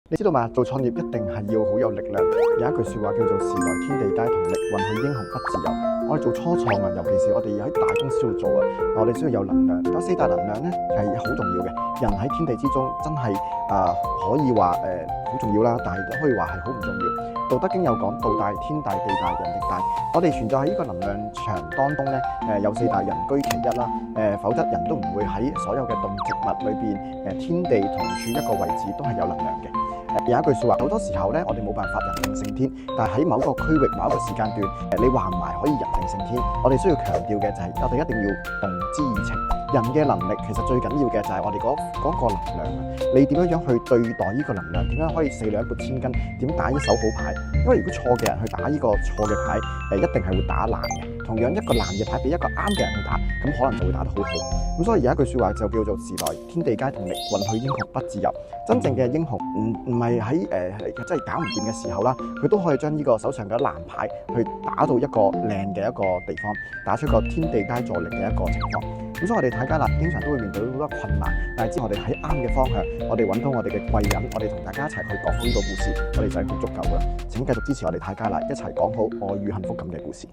你知道嘛？做創業一定係要好有力量。有一句説話叫做時來天地皆同力，運去英雄不自由。我哋做初創啊，尤其是我哋喺大公司度做啊，我哋需要有能量。有四大能量咧係好重要嘅。人喺天地之中真係可以話好重要啦，但係都可以話係好唔重要。道德經有講道大天大地大人亦大。我哋存在喺呢個能量場當中咧，有四大人居其一啦。否則人都唔會喺所有嘅動植物裏邊天地同處一個位置都係有能量嘅。有一句説話，好多時候咧，我哋冇辦法人定勝天，但係喺某個區域、某一個時間段，你話唔埋可以人定勝天。我哋需要強調嘅就係，我哋一定要動之以情。人嘅能力其實最緊要嘅就係我哋嗰個能量啊！你點樣去對待呢個能量？點樣可以四兩撥千斤？點打呢手好牌？因為如果錯嘅人去打呢個錯嘅牌，一定係會打爛嘅。同樣一個爛嘅牌俾一個啱嘅人去打，咁可能就會打得好好。咁所以有一句説話就叫做時來天地皆同力，運去英雄不自由。真正嘅英雄唔係喺真係搞唔掂嘅時候啦，佢都可以將呢個手上嘅爛牌去打到一個靚嘅一個地方，打出個天地皆助力嘅一個情況。咁所以我哋睇家啦，經常都會面對好多困難，但係只要我哋喺啱嘅方向，我哋揾到我哋嘅貴人，我哋同大家一齊去講好呢個故事，我哋就係好足夠噶啦。請繼續支持我哋睇家啦，一齊講好愛與幸福感嘅故事。